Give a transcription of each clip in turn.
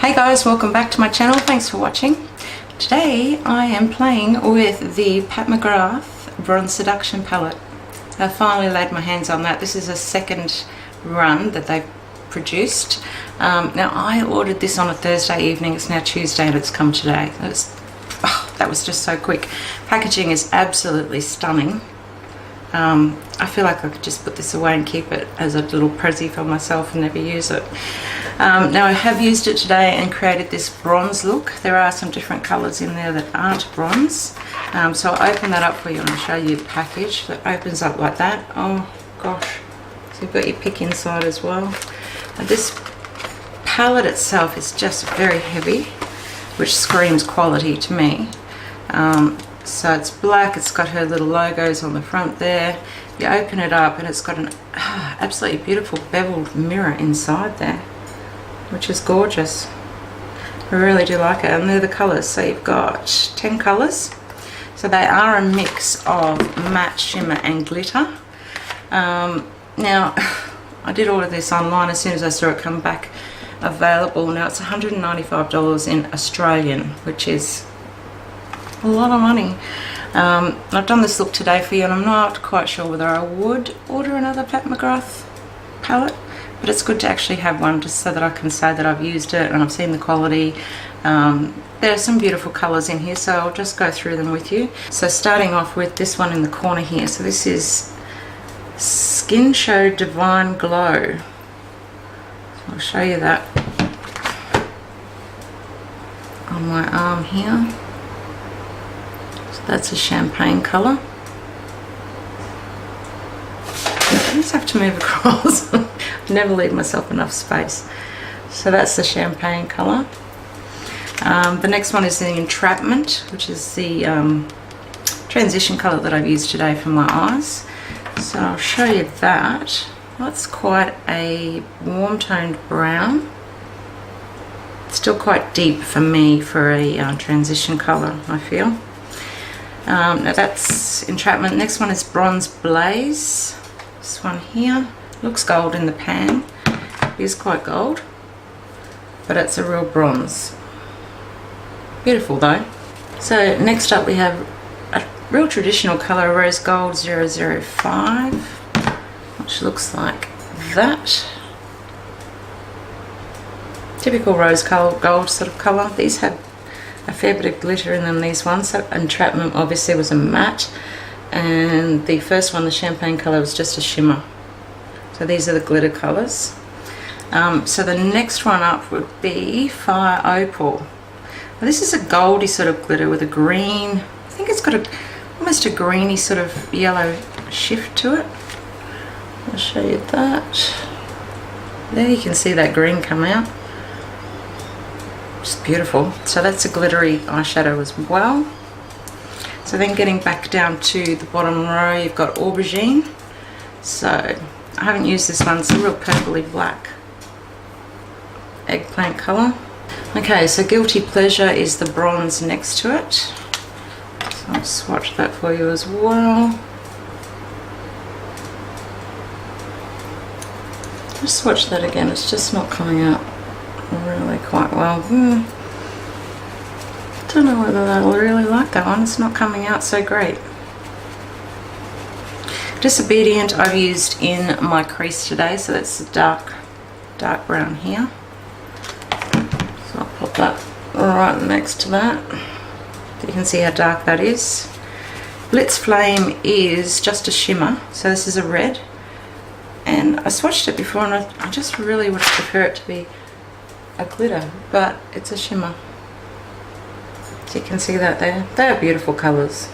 Hey guys, welcome back to my channel. Thanks for watching. Today I am playing with the Pat McGrath Bronze Seduction palette. I finally laid my hands on that. This is a second run that they've produced. Now I ordered this on a Thursday evening. It's now Tuesday and it's come today. That was just so quick. Packaging is absolutely stunning. I feel like I could just put this away and keep it as a little prezi for myself and never use it. Now I have used it today and created this bronze look. There are some different colours in there that aren't bronze. So I'll open that up for you and I'll show you the package. That opens up like that. Oh gosh. So you've got your pick inside as well. And this palette itself is just very heavy, which screams quality to me. So it's black, it's got her little logos on the front there. You open it up and it's got an absolutely beautiful beveled mirror inside there, which is gorgeous. I really do like it. And they're the colours. So you've got 10 colours. So they are a mix of matte, shimmer and glitter. Now I did order this online as soon as I saw it come back available. Now it's $195 in Australian, which is a lot of money. I've done this look today for you and I'm not quite sure whether I would order another Pat McGrath palette, but it's good to actually have one just so that I can say that I've used it and I've seen the quality. There are some beautiful colours in here, so I'll just go through them with you. So starting off with this one in the corner here. So this is Skin Show Divine Glow. So I'll show you that on my arm here. That's a champagne colour. I just have to move across. I never leave myself enough space. So that's the champagne colour. The next one is the Entrapment, which is the transition colour that I've used today for my eyes. So I'll show you that. That's quite a warm toned brown. Still quite deep for me for a transition colour, I feel. Now that's Entrapment. Next one is Bronze Blaze. This one here looks gold in the pan. It is quite gold, but it's a real bronze. Beautiful though. So next up we have a real traditional colour, Rose Gold 005, which looks like that. Typical rose gold sort of colour. These have a fair bit of glitter in them, these ones. So Entrapment obviously was a matte, and the first one, the champagne colour, was just a shimmer. So these are the glitter colours. So the next one up would be Fire Opal. Now this is a goldy sort of glitter with a green, I think it's got almost a greeny sort of yellow shift to it. I'll show you that. There you can see that green come out. Just beautiful. So that's a glittery eyeshadow as well. So then getting back down to the bottom row, you've got Aubergine. So I haven't used this one. It's a real purpley black eggplant colour. Okay, so Guilty Pleasure is the bronze next to it. So I'll swatch that for you as well. Just swatch that again. It's just not coming out really quite well. Don't know whether I'll really like that one. It's not coming out so great. Disobedient I've used in my crease today, so that's the dark brown here. So I'll pop that right next to that. You can see how dark that is. Blitz Flame is just a shimmer, so this is a red. And I swatched it before and I just really would prefer it to be a glitter, but it's a shimmer. So you can see that there. They are beautiful colours.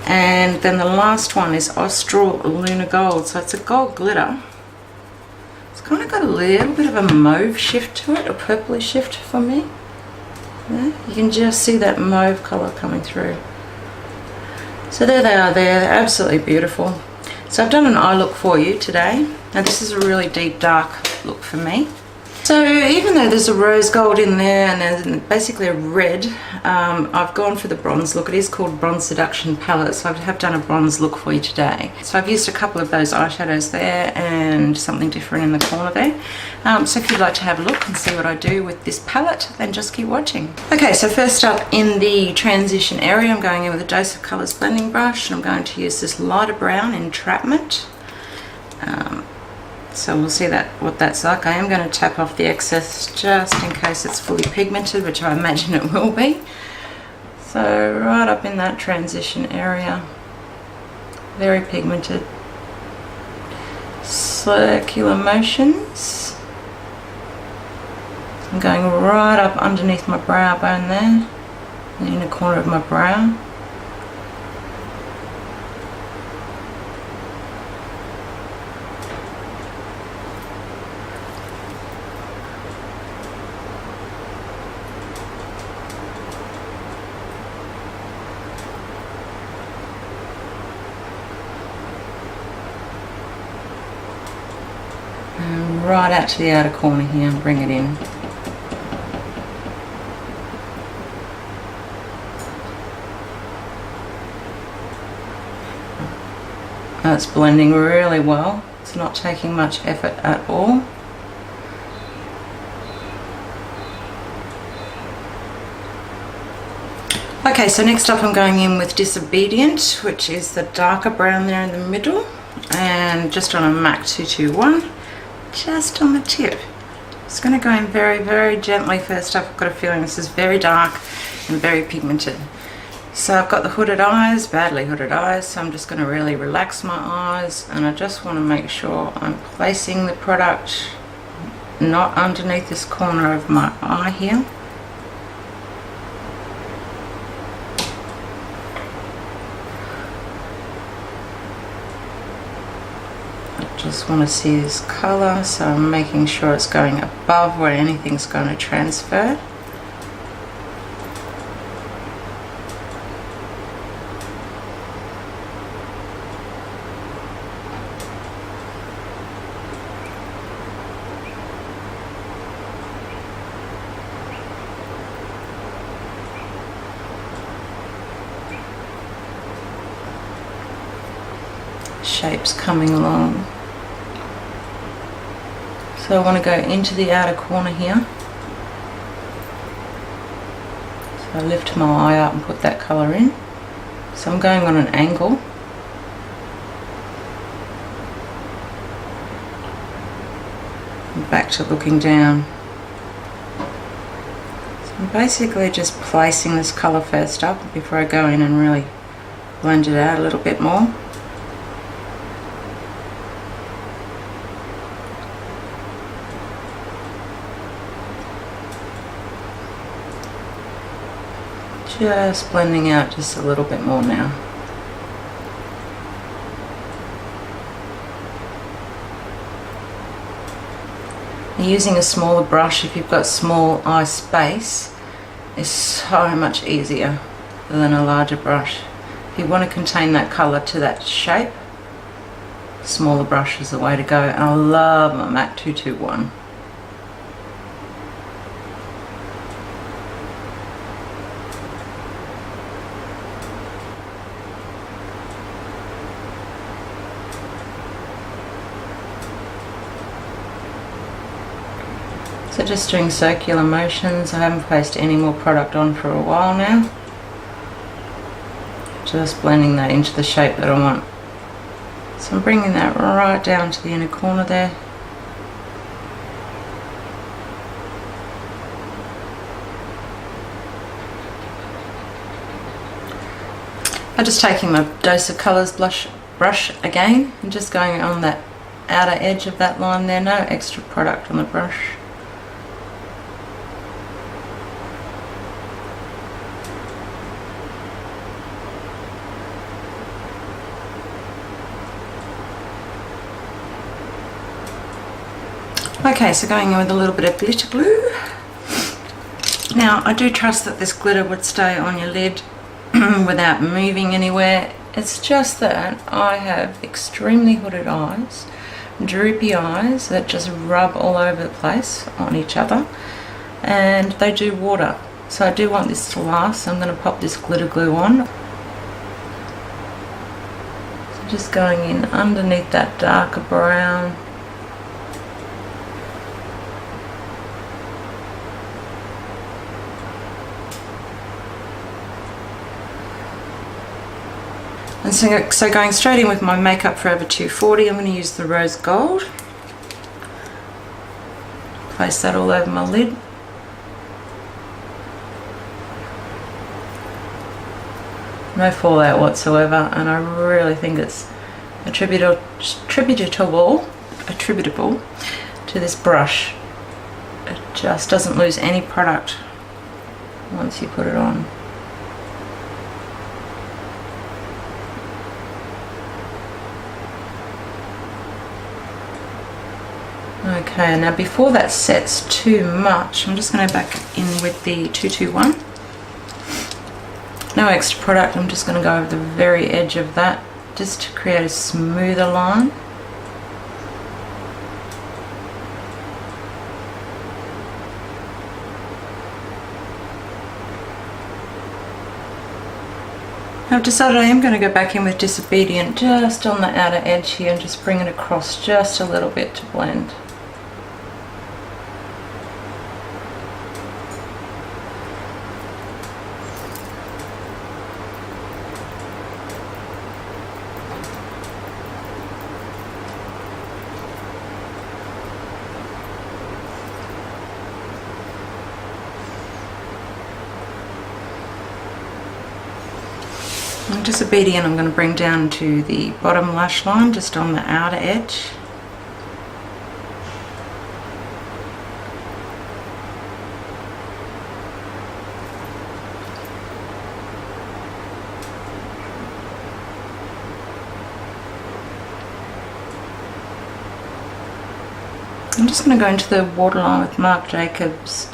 And then the last one is Austral Lunar Gold. So it's a gold glitter. It's kind of got a little bit of a mauve shift to it, a purpley shift for me. Yeah, you can just see that mauve colour coming through. So there they are there. They're absolutely beautiful. So I've done an eye look for you today. Now this is a really deep dark look for me. So even though there's a rose gold in there and there's basically a red, I've gone for the bronze look. It is called Bronze Seduction palette, so I have done a bronze look for you today. So I've used a couple of those eyeshadows there and something different in the corner there. So if you'd like to have a look and see what I do with this palette, then just keep watching. Okay, so first up in the transition area, I'm going in with a Dose of Colours blending brush, and I'm going to use this lighter brown Entrapment. So we'll see what that's like. I am going to tap off the excess just in case it's fully pigmented, which I imagine it will be. So right up in that transition area, very pigmented. Circular motions. I'm going right up underneath my brow bone there, in the inner corner of my brow. And right out to the outer corner here and bring it in. It's blending really well. It's not taking much effort at all. Okay, so next up I'm going in with Disobedient, which is the darker brown there in the middle, and just on a MAC 221, just on the tip. Just going to go in very, very gently first up. I've got a feeling this is very dark and very pigmented. So I've got the hooded eyes, badly hooded eyes, so I'm just going to really relax my eyes, and I just want to make sure I'm placing the product not underneath this corner of my eye here. I just want to see this colour, so I'm making sure it's going above where anything's going to transfer. Shapes coming along. So I want to go into the outer corner here. So I lift my eye up and put that colour in. So I'm going on an angle. And back to looking down. So I'm basically just placing this colour first up before I go in and really blend it out a little bit more. Just blending out just a little bit more now. Using a smaller brush, if you've got small eye space, is so much easier than a larger brush. If you want to contain that colour to that shape, smaller brush is the way to go. And I love my MAC 221. So just doing circular motions. I haven't placed any more product on for a while now. Just blending that into the shape that I want. So I'm bringing that right down to the inner corner there. I'm just taking my Dose of Colours brush again and just going on that outer edge of that line there. No extra product on the brush. Okay, so going in with a little bit of glitter glue. Now, I do trust that this glitter would stay on your lid without moving anywhere. It's just that I have extremely hooded eyes, droopy eyes that just rub all over the place on each other, and they do water. So I do want this to last, so I'm going to pop this glitter glue on. So just going in underneath that darker brown. And so going straight in with my Makeup Forever 240, I'm going to use the rose gold. Place that all over my lid. No fallout whatsoever, and I really think it's attributable to this brush. It just doesn't lose any product once you put it on. Okay, now before that sets too much, I'm just going to back in with the 221. No extra product, I'm just going to go over the very edge of that just to create a smoother line. I've decided I am going to go back in with Disobedient just on the outer edge here and just bring it across just a little bit to blend. And Disobedient I'm going to bring down to the bottom lash line, just on the outer edge. I'm just going to go into the waterline with Marc Jacobs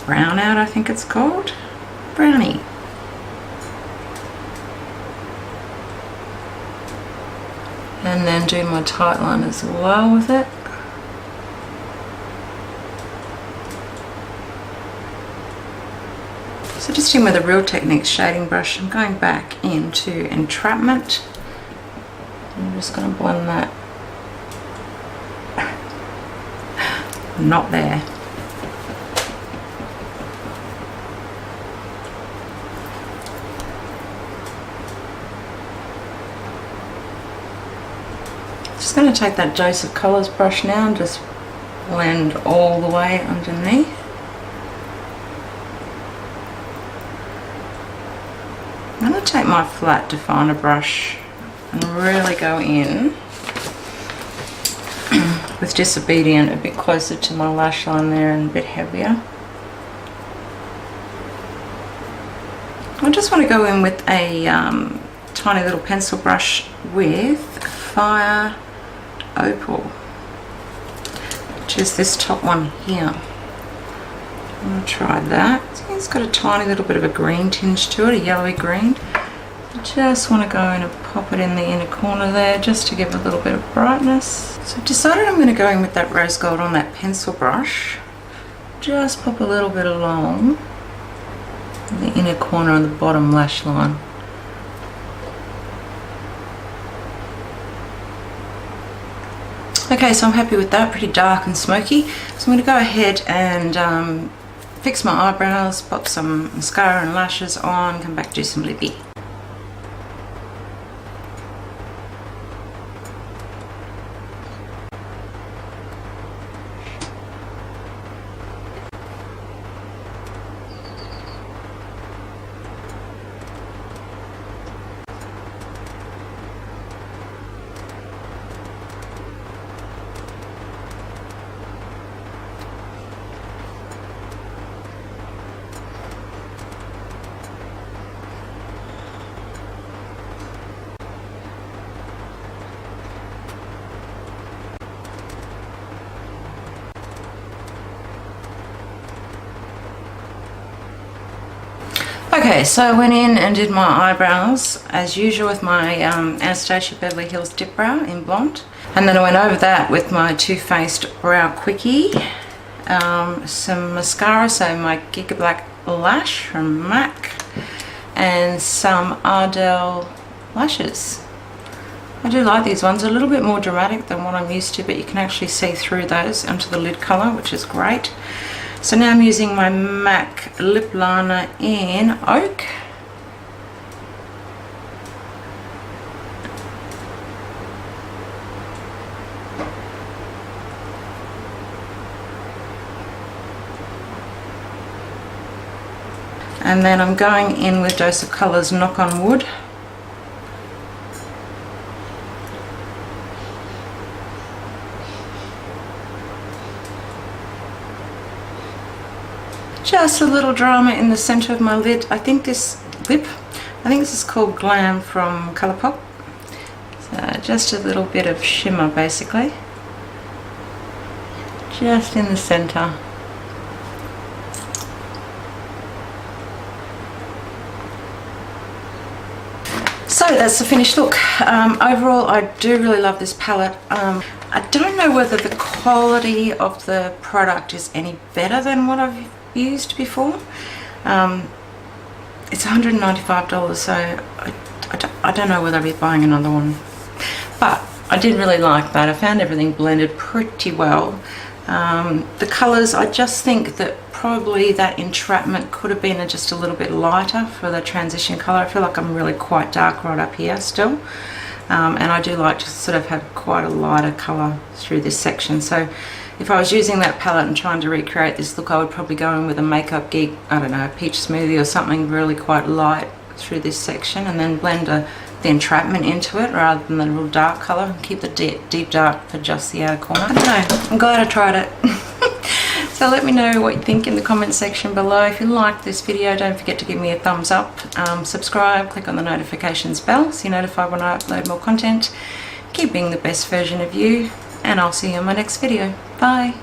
Brown Out, I think it's called. Brownie. And then do my tight line as well with it. So just in with a Real Techniques shading brush, I'm going back into Entrapment. I'm just going to blend that. Not there. Just going to take that Dose of Colours brush now and just blend all the way underneath. I'm going to take my flat definer brush and really go in with Disobedient a bit closer to my lash line there and a bit heavier. I just want to go in with a tiny little pencil brush with Fire Opal, which is this top one here. I'm going to try that. It's got a tiny little bit of a green tinge to it, a yellowy green. I just want to go in and pop it in the inner corner there just to give it a little bit of brightness. So I've decided I'm going to go in with that rose gold on that pencil brush. Just pop a little bit along the inner corner on the bottom lash line. Okay, so I'm happy with that, pretty dark and smoky. So I'm going to go ahead and fix my eyebrows, pop some mascara and lashes on, come back, do some lippy. Okay, so I went in and did my eyebrows as usual with my Anastasia Beverly Hills Dipbrow in blonde, and then I went over that with my Too Faced Brow Quickie, some mascara, so my Giga Black Lash from MAC, and some argghh lashes. I do like these ones, a little bit more dramatic than what I'm used to, but you can actually see through those onto the lid colour, which is great. So now I'm using my MAC lip liner in Oak. And then I'm going in with Dose of Colours Knock on Wood. Just a little drama in the centre of my lid. I think this is called Glam from Colourpop. So just a little bit of shimmer basically. Just in the centre. So that's the finished look. Overall, I do really love this palette. I don't know whether the quality of the product is any better than what I've used before. It's $195, so I don't know whether I'll be buying another one. But I did really like that. I found everything blended pretty well. The colours, I just think that probably that Entrapment could have been just a little bit lighter for the transition colour. I feel like I'm really quite dark right up here still. And I do like to sort of have quite a lighter colour through this section. So if I was using that palette and trying to recreate this look, I would probably go in with a Makeup Geek, I don't know, peach smoothie or something really quite light through this section, and then blend the Entrapment into it rather than the real dark colour, and keep the deep dark for just the outer corner. I don't know, I'm glad I tried it. So let me know what you think in the comment section below. If you liked this video, don't forget to give me a thumbs up, subscribe, click on the notifications bell so you're notified when I upload more content. Keep being the best version of you, and I'll see you in my next video. Bye.